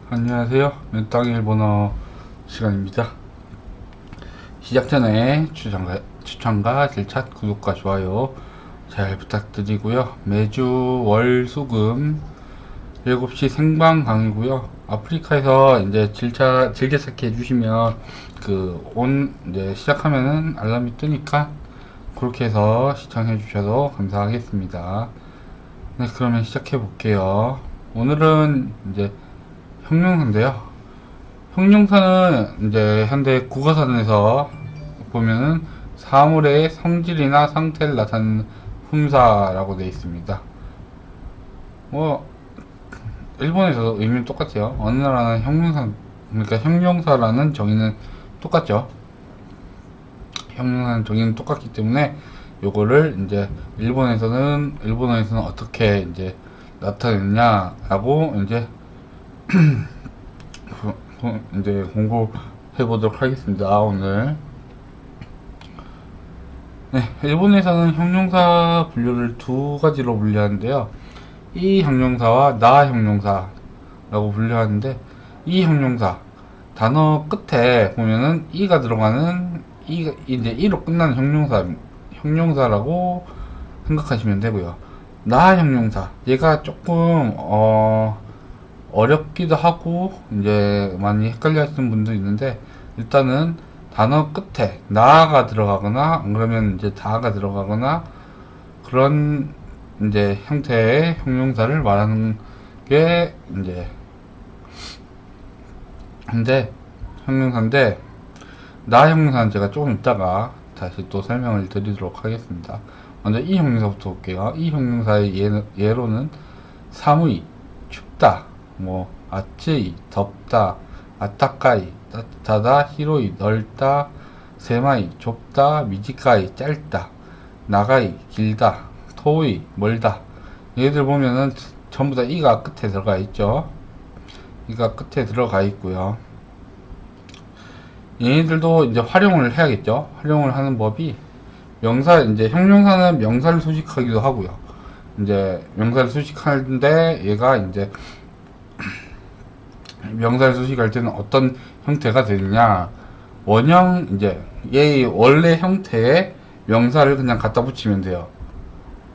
안녕하세요. 맨땅 일본어 시간입니다. 시작 전에 추천과 질차, 구독과 좋아요 잘 부탁드리고요. 매주 월, 수금 7시 생방 강의고요. 아프리카에서 이제 즐겨찾기 해주시면 이제 시작하면은 알람이 뜨니까 그렇게 해서 시청해 주셔도 감사하겠습니다. 네, 그러면 시작해 볼게요. 오늘은 이제 형용사인데요. 형용사는 이제 현대 국어사전에서 보면은 사물의 성질이나 상태를 나타내는 품사라고 되어 있습니다. 뭐 일본에서도 의미는 똑같아요. 어느 나라는 형용사, 그러니까 형용사라는 정의는 똑같죠. 형용사는 정의는 똑같기 때문에 요거를 이제 일본어에서는 어떻게 이제 나타내냐라고 이제 공부해 보도록 하겠습니다. 오늘. 네, 일본에서는 형용사 분류를 두 가지로 분류하는데요. 이 형용사와 나 형용사라고 분류하는데, 이 형용사 단어 끝에 보면은 이가 들어가는 이제 이로 끝나는 형용사라고 생각하시면 되고요. 나 형용사 얘가 조금 어렵기도 하고 이제 많이 헷갈려 하시는 분도 있는데, 일단은 단어 끝에 나가 들어가거나 안 그러면 이제 다가 들어가거나 그런 이제 형태의 형용사를 말하는 게 이제 근데 형용사인데, 나 형용사는 제가 조금 이따가 다시 또 설명을 드리도록 하겠습니다. 먼저 이 형용사부터 볼게요. 이 형용사의 예로는 사무이, 춥다, 뭐 아츠이, 덥다, 아타카이, 따뜻하다, 히로이, 넓다, 세마이, 좁다, 미지카이, 짧다, 나가이, 길다, 토이, 멀다. 얘들 보면은 전부 다 이가 끝에 들어가 있죠. 이가 끝에 들어가 있고요. 얘네들도 이제 활용을 해야겠죠. 활용을 하는 법이 이제 형용사는 명사를 수식하기도 하고요. 이제 명사를 수식하는데 얘가 이제 명사를 수식할 때는 어떤 형태가 되느냐, 이제 얘의 원래 형태의 명사를 그냥 갖다 붙이면 돼요.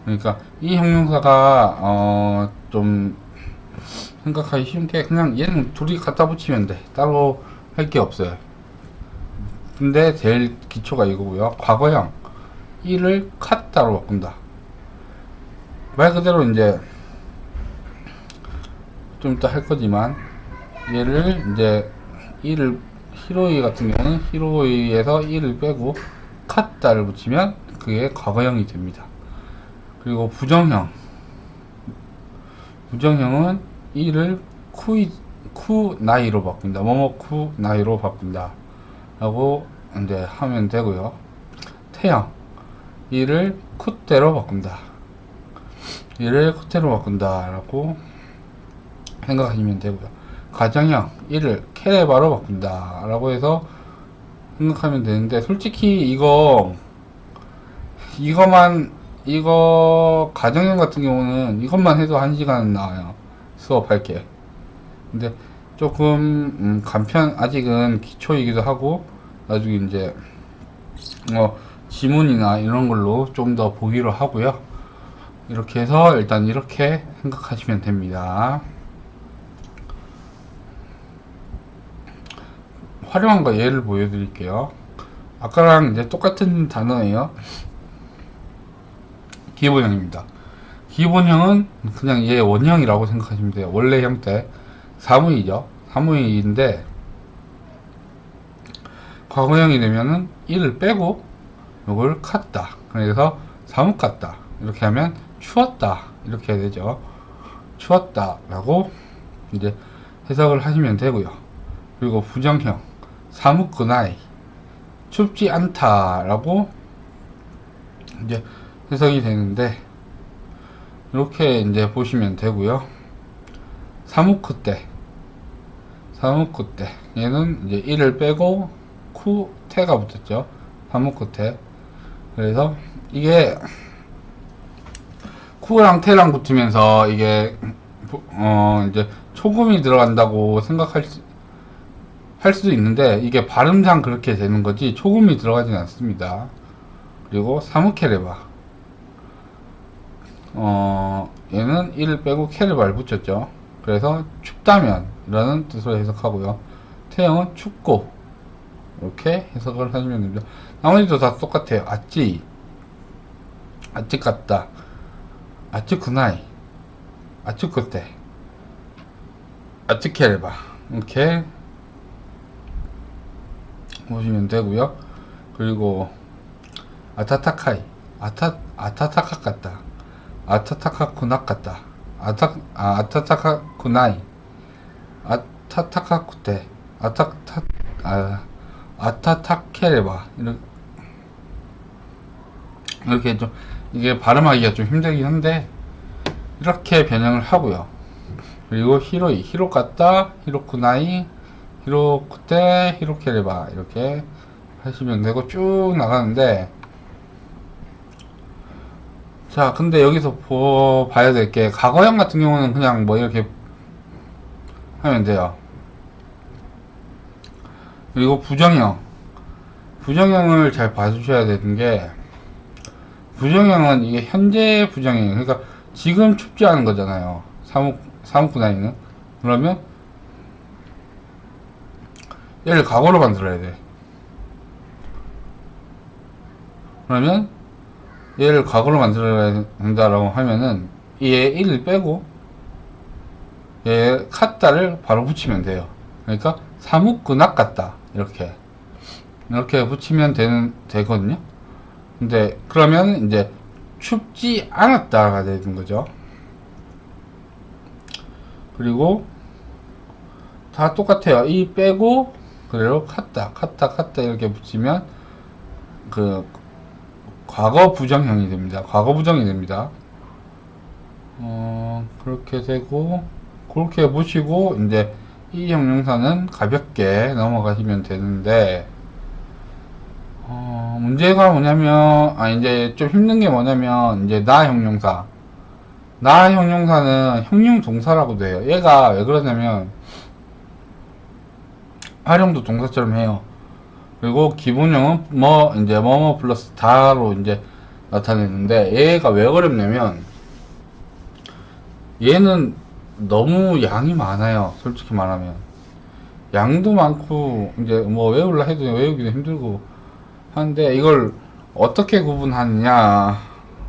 그러니까 이 형용사가 좀 생각하기 쉬운 게, 그냥 얘는 둘이 갖다 붙이면 돼. 따로 할 게 없어요. 근데 제일 기초가 이거고요. 과거형 이를 칸다로 바꾼다. 말 그대로 이제 좀 이따 할 거지만, 얘를 이제 이를 히로이 같은 경우는 히로이에서 이를 빼고 칸다를 붙이면 그게 과거형이 됩니다. 그리고 부정형은 이를 쿠나이로 바꾼다. 뭐뭐 쿠나이로 바꾼다 라고 이제 하면 되고요. 태형 이를 쿠테로 바꾼다. 라고 생각하시면 되고요. 가정형 이를 케레바로 바꾼다 라고 해서 생각하면 되는데, 솔직히 이거 가정형 같은 경우는 이것만 해도 1시간은 나와요. 수업할 게. 근데 조금 아직은 기초이기도 하고, 나중에 이제 지문이나 이런 걸로 좀 더 보기로 하고요. 이렇게 해서 일단 이렇게 생각하시면 됩니다. 활용한 거 예를 보여드릴게요. 아까랑 이제 똑같은 단어예요. 기본형입니다. 기본형은 그냥 얘 원형이라고 생각하시면 돼요. 원래 형태. 사무이죠. 사무이인데, 과거형이 되면은 이를 빼고 요걸 칸다. 그래서 사무 갔다. 이렇게 하면 추웠다. 이렇게 해야 되죠. 추웠다 라고 이제 해석을 하시면 되고요. 그리고 부정형 사무크나이, 춥지 않다 라고 이제 해석이 되는데, 이렇게 이제 보시면 되고요. 사무크때 얘는 이제 이를 빼고 테가 붙었죠. 사무크때. 그래서 이게 쿠랑 테랑 붙으면서 이게 이제 초금이 들어간다고 할 수도 있는데 이게 발음상 그렇게 되는 거지 초금이 들어가진 않습니다. 그리고 사무케레바, 얘는 이를 빼고 케레바를 붙였죠. 그래서 춥다면 이라는 뜻으로 해석하고요. 태형은 춥고 이렇게 해석을 하시면 됩니다. 나머지도 다 똑같아요. 아찌 같다, 아찌쿠나이, 아찌쿠테, 아찌케레바 이렇게 보시면 되고요. 그리고 아타타카이, 아타타카 같다, 아타타카쿠나 같다, 아타타카쿠나이, 아타타카쿠테, 아타타케레바 이렇게 좀 이게 발음하기가 좀 힘들긴 한데 이렇게 변형을 하고요. 그리고 히로 같다, 히로쿠나이, 히로쿠테, 히로케레바 이렇게 하시면 되고 쭉 나가는데, 자 근데 여기서 봐야 될 게 과거형 같은 경우는 그냥 뭐 이렇게 하면 돼요. 그리고 부정형을 잘 봐주셔야 되는 게, 부정형은 이게 현재 부정형, 그러니까 지금 춥지 않은 거잖아요. 사묵구나이는. 그러면 얘를 과거로 만들어야 돼. 그러면 얘를 과거로 만들어야 된다라고 하면은 얘 1을 빼고 얘 카타를 바로 붙이면 돼요. 그러니까 사묵구낙 같다 이렇게 붙이면 되거든요. 근데 그러면 이제 춥지 않았다가 되는 거죠. 그리고 다 똑같아요. 이 빼고 그대로 카타 이렇게 붙이면 그 과거 부정형이 됩니다. 과거 부정이 됩니다. 그렇게 되고 그렇게 보시고 이제 이 형용사는 가볍게 넘어가시면 되는데, 문제가 뭐냐면, 이제 좀 힘든 게 뭐냐면, 이제 나 형용사는 형용 동사라고도 해요. 얘가 왜 그러냐면, 활용도 동사처럼 해요. 그리고 기본형은 이제 뭐뭐 플러스 다로 이제 나타내는데, 얘가 왜 어렵냐면, 얘는 너무 양이 많아요. 솔직히 말하면. 양도 많고, 이제 뭐 외우려 해도 외우기도 힘들고 하는데, 이걸 어떻게 구분하느냐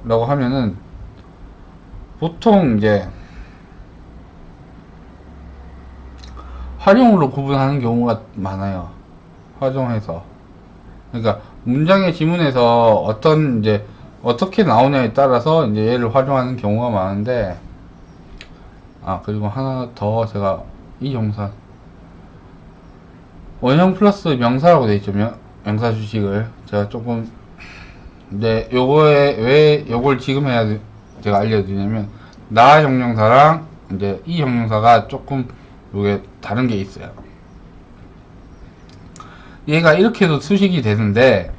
라고 하면은 보통 이제 활용으로 구분하는 경우가 많아요. 활용해서. 그러니까 문장의 지문에서 어떻게 나오냐에 따라서 이제 얘를 활용하는 경우가 많은데, 그리고 하나 더 제가 이 형사 원형 플러스 명사라고 되어 있죠. 명사 주식을 제가 조금, 근데 왜 요걸 지금 제가 알려드리냐면, 나 형용사랑 이제 이 형용사가 조금 요게 다른 게 있어요. 얘가 이렇게도 수식이 되는데,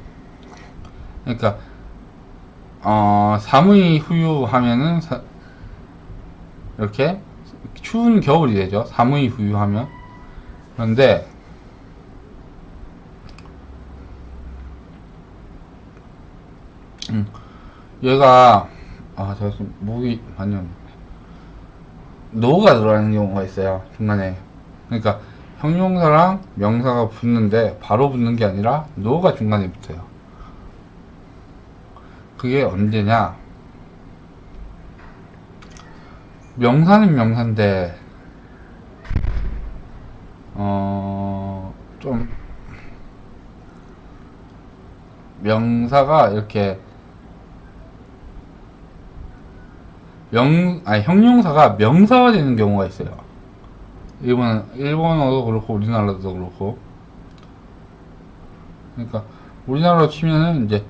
그러니까 사무이 후유 하면은 이렇게 추운 겨울이 되죠. 사무이 후유 하면. 그런데 얘가 제가 지금 목이 많이 노가 들어가는 경우가 있어요, 중간에. 그러니까 형용사랑 명사가 붙는데 바로 붙는 게 아니라 노가 중간에 붙어요. 그게 언제냐? 명사는 명사인데 좀 명사가 이렇게 형용사가 명사화 되는 경우가 있어요. 일본어도 그렇고 우리나라도 그렇고. 그러니까 우리나라로 치면은 이제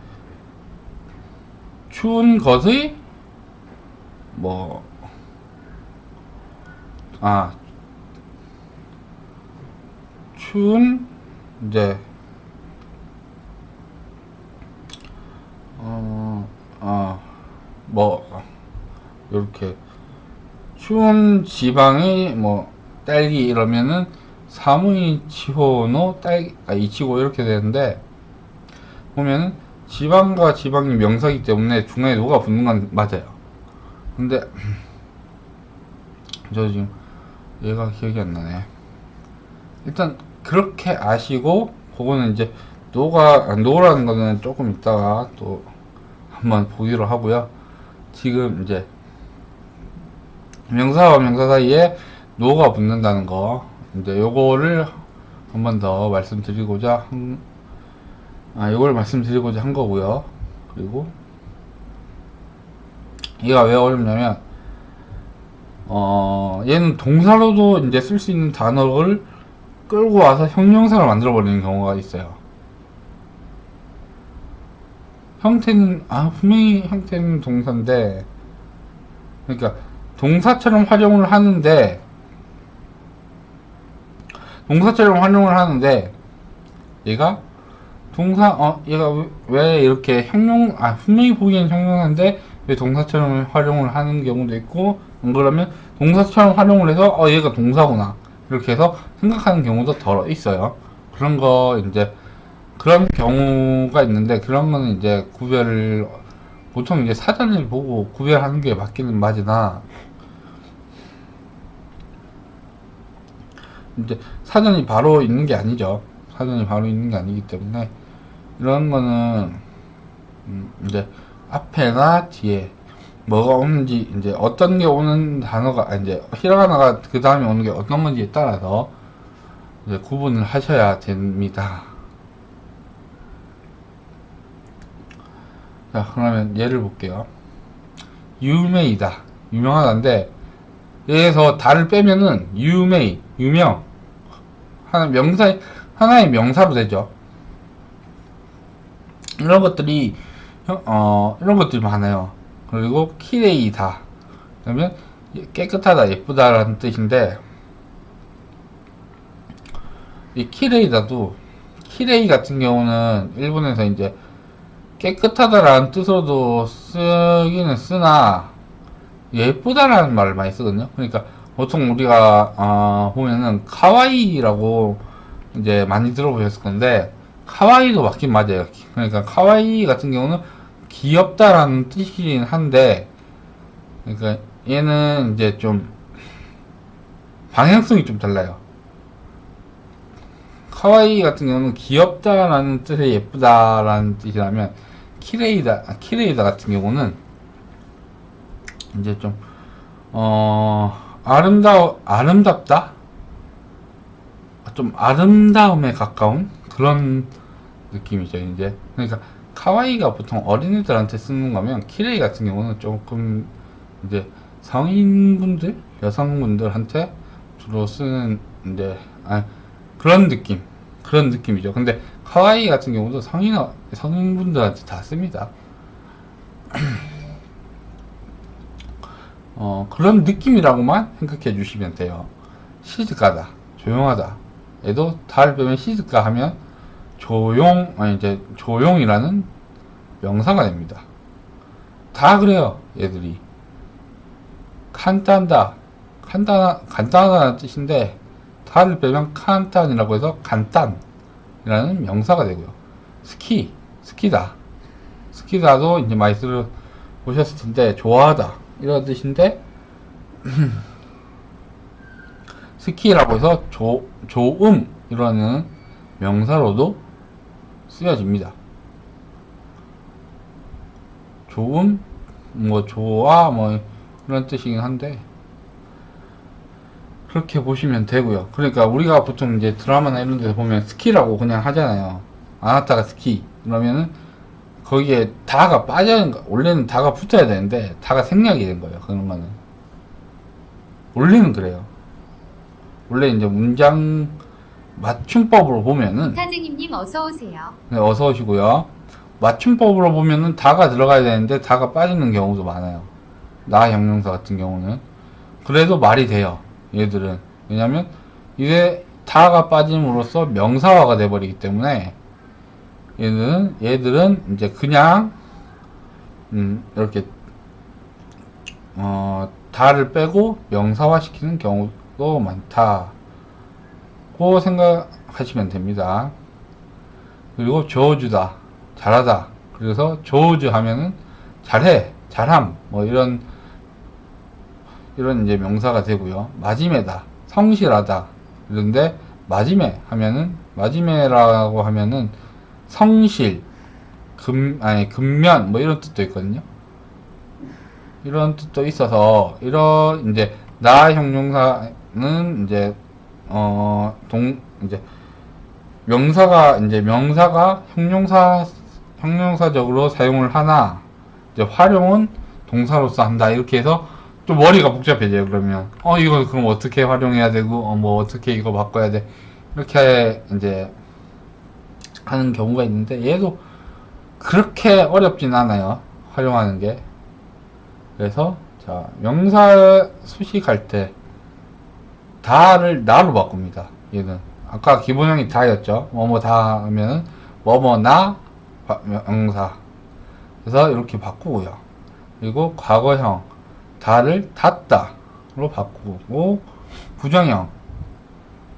추운 것의 추운 이제 이렇게 추운 지방의 딸기 이러면은 사무이치호노 딸기 이치고 이렇게 되는데, 보면은 지방과 지방이 명사이기 때문에 중간에 노가 붙는 건 맞아요. 근데 저 지금 얘가 기억이 안 나네. 일단 그렇게 아시고, 그거는 이제 노라는 거는 조금 있다가 또 한번 보기로 하고요. 지금 이제 명사와 명사 사이에 노가 붙는다는 거, 이제 요거를 한 번 더 말씀드리고자 요걸 말씀드리고자 한 거고요. 그리고 얘가 왜 어렵냐면, 얘는 동사로도 이제 쓸 수 있는 단어를 끌고 와서 형용사를 만들어 버리는 경우가 있어요. 형태는 분명히 형태는 동사인데, 그러니까 동사처럼 활용을 하는데 얘가 얘가 왜 이렇게 분명히 보기엔 형용사인데 왜 동사처럼 활용을 하는 경우도 있고, 안 그러면 동사처럼 활용을 해서 얘가 동사구나 이렇게 해서 생각하는 경우도 더 있어요. 그런 경우가 있는데, 그런 거는 이제 보통 이제 사전을 보고 구별하는 게 맞으나, 이제 사전이 바로 있는 게 아니죠. 사전이 바로 있는 게 아니기 때문에, 이런 거는 이제 앞에나 뒤에 뭐가 오는지, 이제 어떤 게 오는 단어가 이제 히라가나가 그 다음에 오는 게 어떤 건지에 따라서 이제 구분을 하셔야 됩니다. 자, 그러면 예를 볼게요. 유메이다, 유명하다인데, 여기서 다를 빼면은 유메이, 유명, 하나의 명사로 되죠. 이런 것들이 많아요. 그리고 키레이다, 그러면 깨끗하다, 예쁘다라는 뜻인데, 이 키레이 같은 경우는 일본에서 이제 깨끗하다라는 뜻으로도 쓰기는 쓰나, 예쁘다라는 말을 많이 쓰거든요. 그러니까 보통 우리가 보면은 카와이라고 이제 많이 들어보셨을 건데, 카와이도 맞긴 맞아요. 그러니까 카와이 같은 경우는 귀엽다라는 뜻이긴 한데, 그러니까 얘는 이제 좀 방향성이 좀 달라요. 카와이 같은 경우는 귀엽다라는 뜻의 예쁘다라는 뜻이라면, 키레이다 같은 경우는 이제 좀 아름답다? 좀 아름다움에 가까운 그런 느낌이죠, 이제. 그러니까 카와이가 보통 어린이들한테 쓰는 거면, 키레이 같은 경우는 조금 이제 성인분들, 여성분들한테 주로 쓰는 이제 그런 느낌이죠. 근데 카와이 같은 경우도 성인분들한테 다 씁니다. 그런 느낌이라고만 생각해 주시면 돼요. 시즈카다, 조용하다. 얘도 다를 빼면 시즈카 하면 조용이라는 명사가 됩니다. 다 그래요, 얘들이. 간단하다는 뜻인데, 다를 빼면 칸탄이라고 해서 간단이라는 명사가 되고요. 스키다도 이제 많이 들어보셨을 텐데, 좋아하다 이런 뜻인데, 스키라고 해서 좋음이라는 명사로도 쓰여집니다. 좋음, 좋아, 이런 뜻이긴 한데, 그렇게 보시면 되고요. 그러니까 우리가 보통 이제 드라마나 이런 데서 보면 스키라고 그냥 하잖아요. 아나타가 스키 그러면은 거기에 다가 빠져야, 원래는 다가 붙어야 되는데 다가 생략이 된 거예요. 그런 거는 원래는 그래요. 원래 이제 문장 맞춤법으로 보면은, 사장님 어서 오세요. 네, 어서 오시고요. 맞춤법으로 보면은 다가 들어가야 되는데 다가 빠지는 경우도 많아요. 나 형용사 같은 경우는. 그래도 말이 돼요, 얘들은. 왜냐면 이게 다가 빠짐으로써 명사화가 돼버리기 때문에, 얘들은 이제 그냥 이렇게 다를 빼고 명사화 시키는 많다고 생각하시면 됩니다. 그리고 저어주다, 잘하다. 그래서 저어주 하면은 잘해, 잘함, 뭐 이런 이제 명사가 되고요. 마지매다, 성실하다. 그런데 마지매라고 하면은 성실, 근면 뭐 이런 뜻도 있거든요. 이런 뜻도 있어서 이런 이제 나 형용사는 이제 이제 명사가 형용사적으로 사용을 하나 이제 활용은 동사로서 한다. 이렇게 해서 좀 머리가 복잡해져요. 그러면 이거 그럼 어떻게 활용해야 되고 뭐 어떻게 이거 바꿔야 돼, 이렇게 이제 하는 경우가 있는데, 얘도 그렇게 어렵진 않아요, 활용하는 게. 그래서 자, 명사 수식할 때 다를 나로 바꿉니다. 얘는 아까 기본형이 다였죠. 뭐뭐 다 하면은 뭐뭐나 명사. 그래서 이렇게 바꾸고요. 그리고 과거형 다를 닫다로 바꾸고, 부정형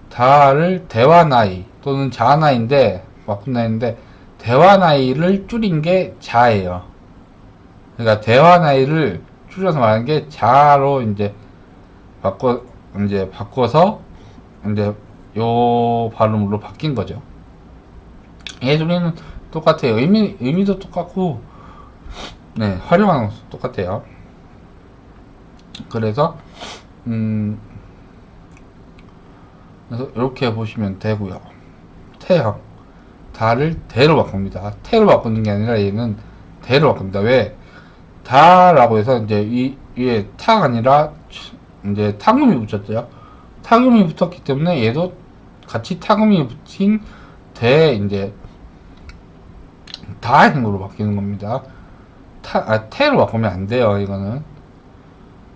다를 대화나이 또는 자나이인데 바꾼다는데, 대화나이를 줄인 게 자예요. 그러니까 대화나이를 줄여서 말하는 게 자로 이제 바꿔서 이제 요 발음으로 바뀐 거죠. 얘 둘이는 똑같아요. 의미도 똑같고, 네, 활용하는 것도 똑같아요. 그래서 이렇게 보시면 되고요. 태형 다를 대로 바꿉니다. 태로 바꾸는 게 아니라 얘는 대로 바꿉니다. 왜? 다라고 해서 이제 위에 타가 아니라 이제 타금이 붙였죠. 타금이 붙었기 때문에 얘도 같이 타금이 붙인 이제 다행으로 바뀌는 겁니다. 태로 바꾸면 안 돼요. 이거는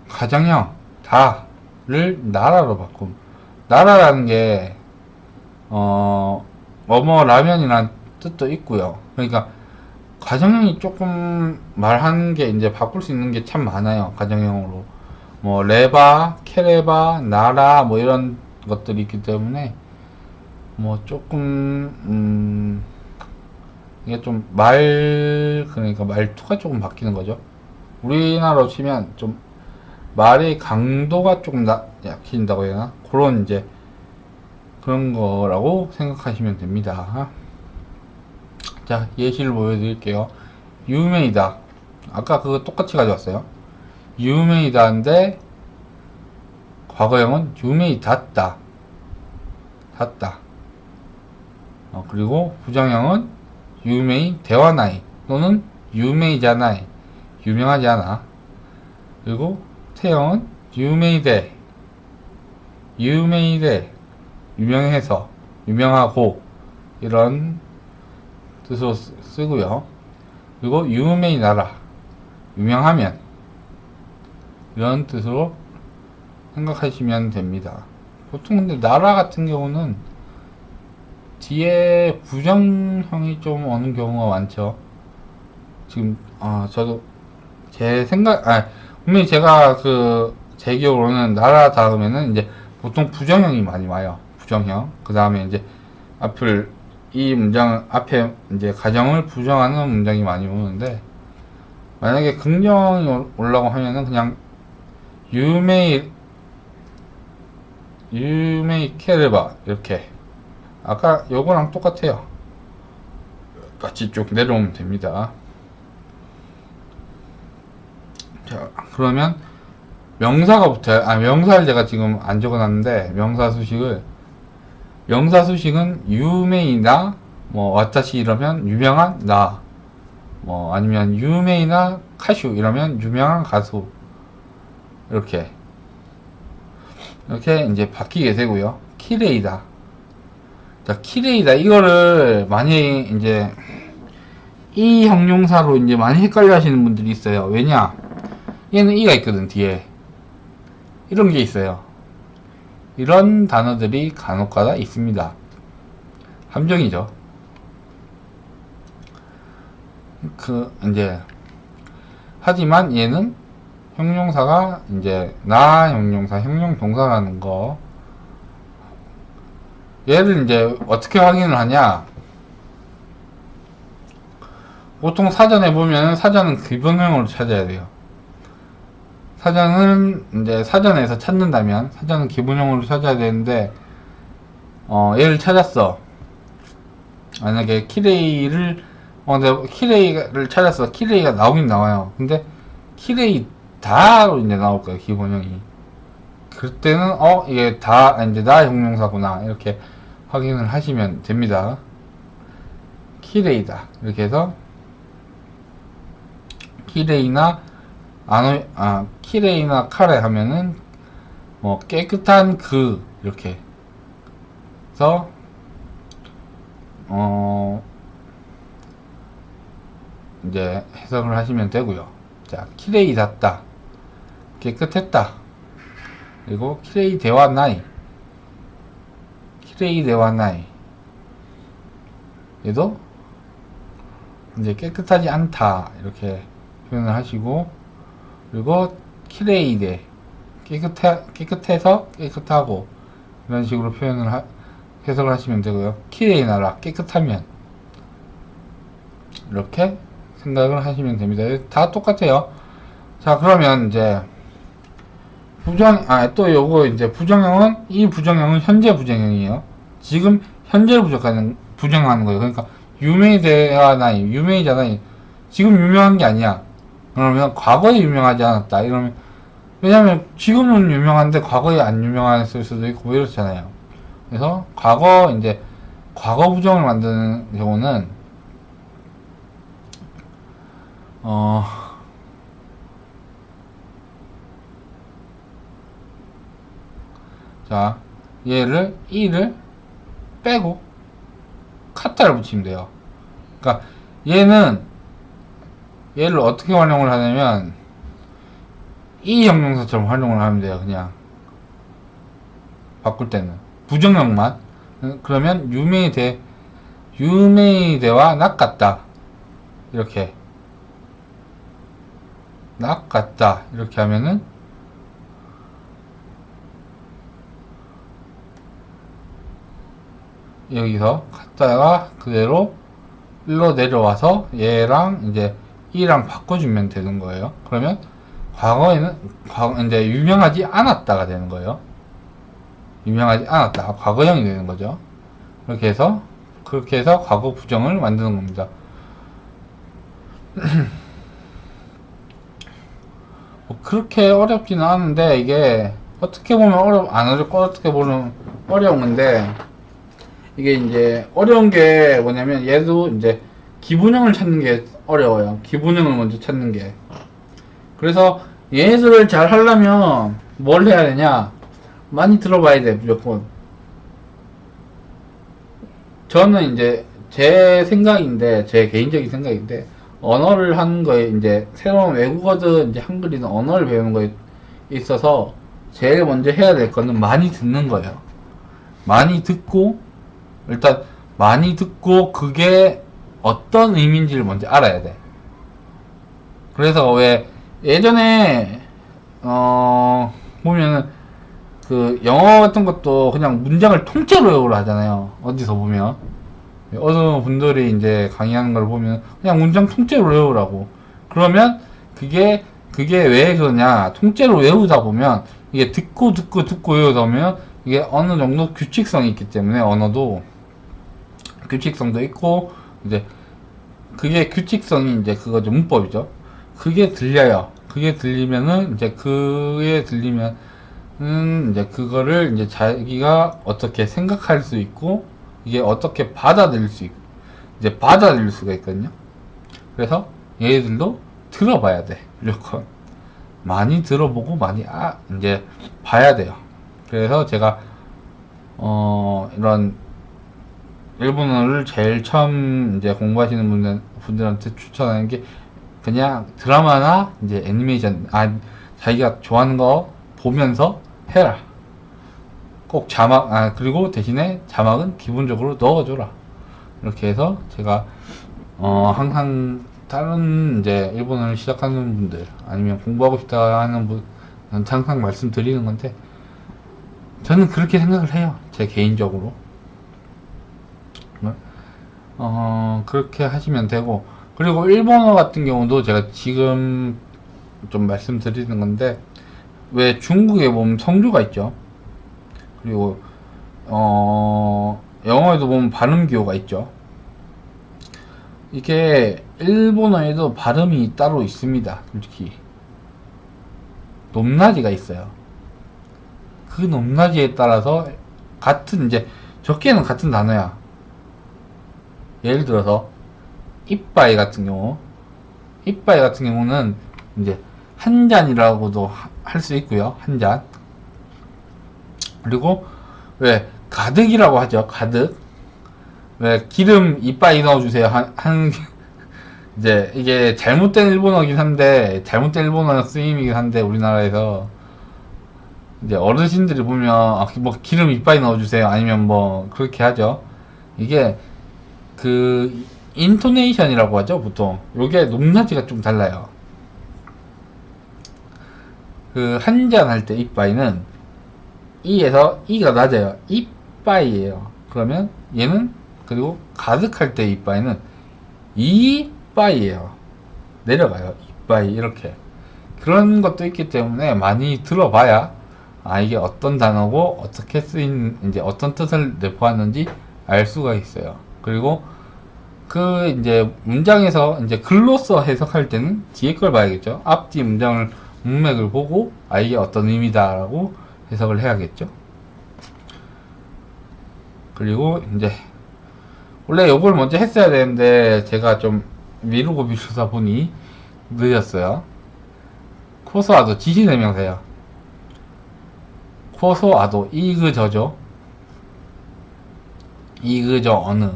가정형 다를 나라로 바꿈. 나라라는 게 뭐뭐 라면이란 뜻도 있고요. 그러니까 가정형이 조금 말하는 게 이제 바꿀 수 있는 게 참 많아요. 가정형으로 뭐 레바, 케레바, 나라 뭐 이런 것들이 있기 때문에 뭐 조금 이게 좀 그러니까 말투가 조금 바뀌는 거죠. 우리나라로 치면 좀 말의 강도가 조금 약해진다고 해야 하나? 그런 이제 그런 거라고 생각하시면 됩니다. 자, 예시를 보여드릴게요. 유메이다. 아까 그거 똑같이 가져왔어요. 유메이다인데 과거형은 유메이닿다. 닿다. 그리고 부정형은 유메이 대화나이 또는 유메이잖아이, 유명하지 않아. 그리고 태형은 유메이데, 유명해서, 유명하고 이런 뜻으로 쓰고요. 그리고 유메이나라, 유명하면 이런 뜻으로 생각하시면 됩니다. 보통 근데 나라 같은 경우는 뒤에 부정형이 좀 오는 경우가 많죠. 지금 저도 제 생각 분명히 제가 제 기억으로는 나라 다음에는 이제 보통 부정형이 많이 와요. 부정형. 그 다음에 이제 이 문장 앞에 이제 가정을 부정하는 문장이 많이 오는데, 만약에 긍정이 오려고 하면은 그냥 you may care봐 이렇게, 아까 요거랑 똑같아요. 같이 쭉 내려오면 됩니다. 자, 그러면 명사가 붙어요. 명사를 제가 지금 안 적어놨는데, 명사 수식은 유메이나 뭐 와타시 이러면 유명한 나, 뭐 아니면 유메이나 카슈 이러면 유명한 가수, 이렇게 이제 바뀌게 되고요. 키레이다. 자, 키레이다 이거를 많이 이제 이 형용사로 이제 많이 헷갈려 하시는 분들이 있어요. 왜냐? 얘는 이가 있거든, 뒤에. 이런 게 있어요. 이런 단어들이 간혹가다 있습니다. 함정이죠. 이제 하지만 얘는 형용사가 이제 나 형용사, 형용 동사라는 거. 얘를 이제 어떻게 확인을 하냐? 보통 사전에 보면 사전은 기본형으로 찾아야 돼요. 사전은 이제 사전에서 찾는다면 사전은 기본형으로 찾아야 되는데 얘를 찾았어. 만약에 키레이를 근데 키레이를 찾았어. 키레이가 나오긴 나와요. 근데 키레이 다로 이제 나올 거예요. 기본형이. 그때는 이게 다 이제 나 형용사구나 이렇게 확인을 하시면 됩니다. 키레이다 이렇게 해서 키레이나 키레이나 카레 하면은 뭐 깨끗한 그 이렇게 해서 이제 해석을 하시면 되고요. 자, 키레이답다, 깨끗했다, 그리고 키레이 대와 나이, 키레이 대와 나이, 얘도 이제 깨끗하지 않다 이렇게 표현을 하시고, 그리고 키레이데 깨끗해서 깨끗하고 이런 식으로 표현을 해석을 하시면 되고요. 키레이나라 깨끗하면 이렇게 생각을 하시면 됩니다. 다 똑같아요. 자, 그러면 이제 또 요거 이제 부정형은, 이 부정형은 현재 부정형이에요. 지금 현재를 부정하는 거예요. 그러니까 유명하잖아. 지금 유명한 게 아니야. 그러면 과거에 유명하지 않았다 이러면, 왜냐면 지금은 유명한데 과거에 안 유명했을 수도 있고 뭐 이렇잖아요. 그래서 과거 부정을 만드는 경우는 자, 이를 빼고 카타를 붙이면 돼요. 그러니까 얘를 어떻게 활용을 하냐면 이 형용사처럼 활용을 하면 돼요. 그냥 바꿀 때는 부정형만. 그러면 유메이데와 낚았다 이렇게, 낚았다 이렇게 하면은 여기서 갔다가 그대로 일로 내려와서 얘랑 이제 이랑 바꿔주면 되는 거예요. 그러면 과거에는 이제 유명하지 않았다가 되는 거예요. 유명하지 않았다, 과거형이 되는 거죠. 그렇게 해서 과거 부정을 만드는 겁니다. 뭐 그렇게 어렵지는 않은데, 이게 어떻게 보면 안 어렵고 어떻게 보면 어려운 건데, 이게 이제 어려운 게 뭐냐면 얘도 이제 기본형을 찾는 게 어려워요. 기본형을 먼저 찾는 게. 그래서 얘들을 잘 하려면 뭘 해야 되냐? 많이 들어봐야 돼, 무조건. 저는 이제 제 개인적인 생각인데, 언어를 하는 거에 이제 새로운 외국어든 이제 한글이든 언어를 배우는 거에 있어서 제일 먼저 해야 될 거는 많이 듣는 거예요. 일단 많이 듣고 그게 어떤 의미인지를 먼저 알아야 돼. 그래서 왜 예전에 보면은 그 영어 같은 것도 그냥 문장을 통째로 외우려 하잖아요. 어디서 보면 어느 분들이 이제 강의하는 걸 보면 그냥 문장 통째로 외우라고. 그러면 그게 왜 그러냐? 통째로 외우다 보면 이게 듣고 외우다 보면 이게 어느 정도 규칙성이 있기 때문에, 언어도 규칙성도 있고, 이제 그게 규칙성이 이제 그거죠. 문법이죠. 그게 들려요. 그게 들리면은 이제 이제 그거를 이제 자기가 어떻게 생각할 수 있고, 이게 어떻게 받아들일 수가 있거든요. 그래서 얘들도 들어봐야 돼. 무조건 많이 들어보고 많이 이제 봐야 돼요. 그래서 제가 이런 일본어를 제일 처음 이제 공부하시는 분들한테 추천하는 게, 그냥 드라마나 이제 애니메이션, 자기가 좋아하는 거 보면서 해라. 꼭 그리고 대신에 자막은 기본적으로 넣어줘라. 이렇게 해서 제가 항상 다른 이제 일본어를 시작하는 분들 아니면 공부하고 싶다 하는 분은 항상 말씀드리는 건데, 저는 그렇게 생각을 해요. 제 개인적으로. 그렇게 하시면 되고, 그리고 일본어 같은 경우도 제가 지금 좀 말씀드리는 건데, 왜 중국에 보면 성조가 있죠. 그리고 영어에도 보면 발음 기호가 있죠. 이게 일본어에도 발음이 따로 있습니다. 솔직히 높낮이가 있어요. 그 높낮이에 따라서 같은 이제 적게는 같은 단어야. 예를 들어서 이빠이 같은 경우, 이빠이 같은 경우는 이제 한 잔이라고도 할 수 있고요. 한 잔. 그리고 왜 가득이라고 하죠. 가득. 왜 기름 이빠이 넣어주세요. 이제 이게 잘못된 일본어긴 한데, 잘못된 일본어 쓰임이긴 한데, 우리나라에서 이제 어르신들이 보면 뭐 기름 이빠이 넣어주세요. 아니면 뭐 그렇게 하죠. 이게 그 인토네이션이라고 하죠. 보통 요게 높낮이가 좀 달라요. 그 한 잔 할 때 이빠이는 이에서 이가 낮아요. 이빠이예요. 그러면 얘는, 그리고 가득할 때 이빠이는 이빠이예요. 내려가요. 이빠이. 이렇게 그런 것도 있기 때문에 많이 들어봐야 이게 어떤 단어고 어떻게 쓰인, 이제 어떤 뜻을 내포하는지 알 수가 있어요. 그리고 그 이제 문장에서 이제 글로써 해석할 때는 뒤에 걸 봐야겠죠. 앞뒤 문장을, 문맥을 보고 이게 어떤 의미다라고 해석을 해야겠죠. 그리고 이제 원래 요걸 먼저 했어야 되는데 제가 좀 미루고 미루다 보니 늦었어요. 코소아도 지시대명사예요. 코소아도 이그저죠. 이그저 어느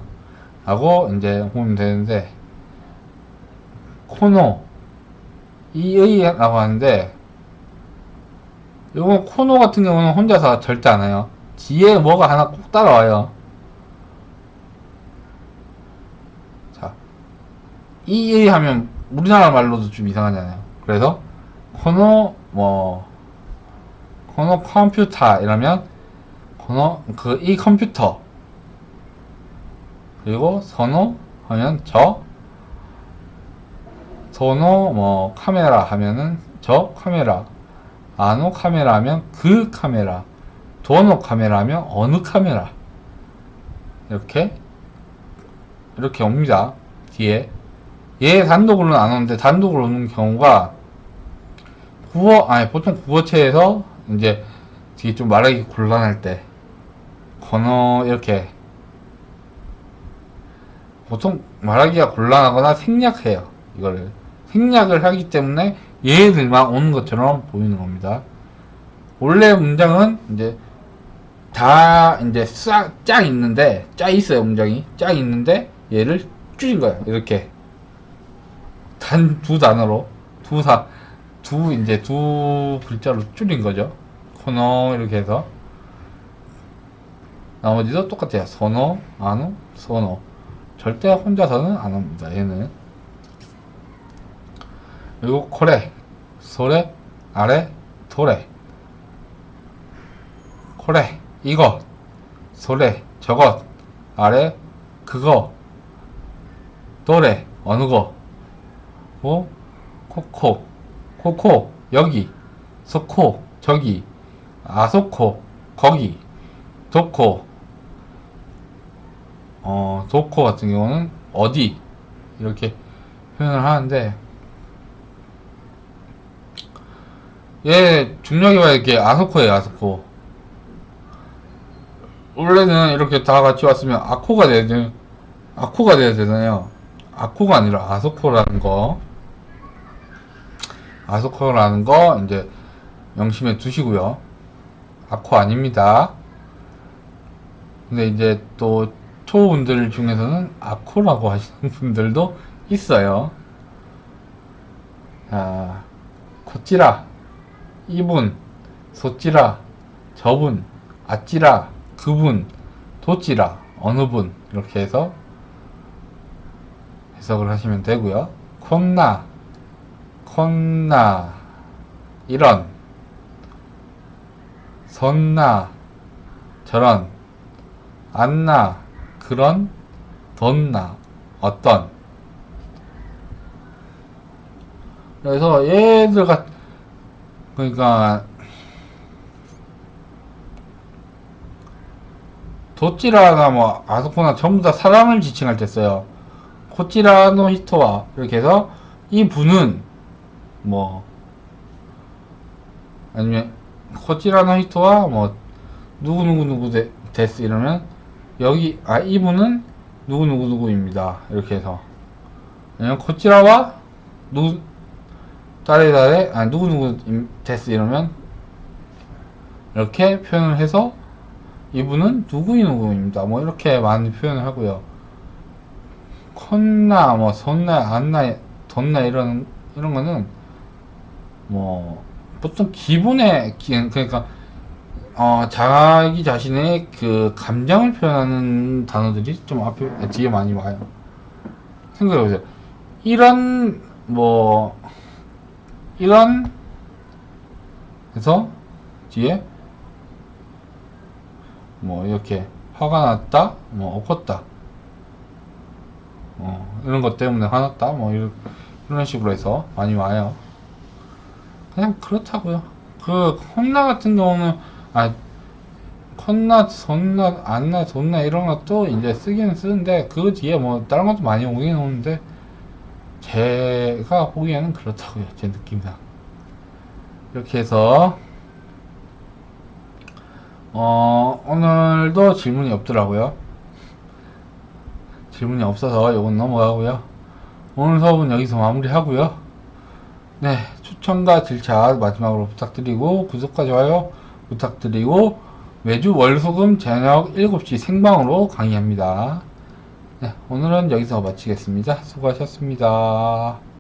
하고 이제 보면 되는데, 코노 이의라고 하는데, 요거 코노 같은 경우는 혼자서 절대 안 해요. 뒤에 뭐가 하나 꼭 따라와요. 자, 이의 하면 우리나라 말로도 좀 이상하잖아요. 그래서 코노 뭐 코노 컴퓨터 이러면 코노 그 이 컴퓨터, 그리고 선호 하면 저, 선호 뭐 카메라 하면은 저 카메라, 아노 카메라 하면 그 카메라, 도노 카메라 하면 어느 카메라, 이렇게 옵니다. 뒤에 얘 단독으로는 안 오는데, 단독으로 오는 경우가 보통 국어체에서 이제 뒤에 좀 말하기 곤란할 때 번호 이렇게, 보통 말하기가 곤란하거나 생략해요. 이거를 생략을 하기 때문에 얘들만 오는 것처럼 보이는 겁니다. 원래 문장은 이제 다 이제 쫙 있는데, 쫙 있어요. 문장이 쫙 있는데 얘를 줄인 거예요. 이렇게 두 단어로 이제 두 글자로 줄인 거죠. 코너 이렇게 해서. 나머지도 똑같아요. 선호, 아노, 선호. 절대 혼자서는 안 옵니다. 얘는. 그리고 코레, 소레, 아래, 도레. 코레 이것, 소레 저것, 아래 그거, 도레 어느 거, 뭐 코코 여기, 소코 저기, 아소코 거기, 도코 도코 같은 경우는 어디, 이렇게 표현을 하는데, 얘 중요하게 봐야 게 아소코예요. 아소코. 원래는 이렇게 다 같이 왔으면 아코가 돼야 되잖아요. 아코가 아니라 아소코라는 거. 아소코라는 거 이제 명심해 두시고요. 아코 아닙니다. 근데 이제 또 초보분들 중에서는 아코라고 하시는 분들도 있어요. 자, 코찌라, 이분, 소찌라, 저분, 아찌라, 그분, 도찌라, 어느 분, 이렇게 해서 해석을 하시면 되고요. 콘나, 콘나, 이런, 선나, 저런, 안나, 그런, 덧나, 어떤. 그래서 얘들 그러니까 도찌라나 뭐 아소코나 전부 다 사람을 지칭할 때 써요. 코찌라노 히토와 이렇게 해서 이 분은 뭐 아니면 코찌라노 히토와 뭐 누구누구누구 데스 이러면 여기 이분은 누구누구누구입니다 이렇게 해서 아니면 코찌라와 누구 따레따레 누구누구 데스 이러면 이렇게 표현을 해서 이분은 누구누구입니다 뭐 이렇게 많이 표현을 하고요. 콘나 뭐 손나 안나 덧나 이런 거는 뭐 보통 기본의 그러니까 자기 자신의 그 감정을 표현하는 단어들이 좀 앞에 뒤에 많이 와요. 생각해보세요. 이런 뭐 이런 해서 뒤에 뭐 이렇게 화가 났다 뭐 억웠다 이런 것 때문에 화났다 뭐 이런 식으로 해서 많이 와요. 그냥 그렇다고요. 그 콘나 같은 경우는 콘나, 손나, 안나, 돈나 이런 것도 이제 쓰기는 쓰는데 그 뒤에 뭐 다른 것도 많이 오긴 오는데 제가 보기에는 그렇다고요. 제 느낌상. 이렇게 해서 오늘도 질문이 없더라고요. 질문이 없어서 요건 넘어가고요. 오늘 수업은 여기서 마무리하고요. 네, 추천과 질차 마지막으로 부탁드리고 구독과 좋아요 부탁드리고 매주 월수금 저녁 7시 생방으로 강의합니다. 네, 오늘은 여기서 마치겠습니다. 수고하셨습니다.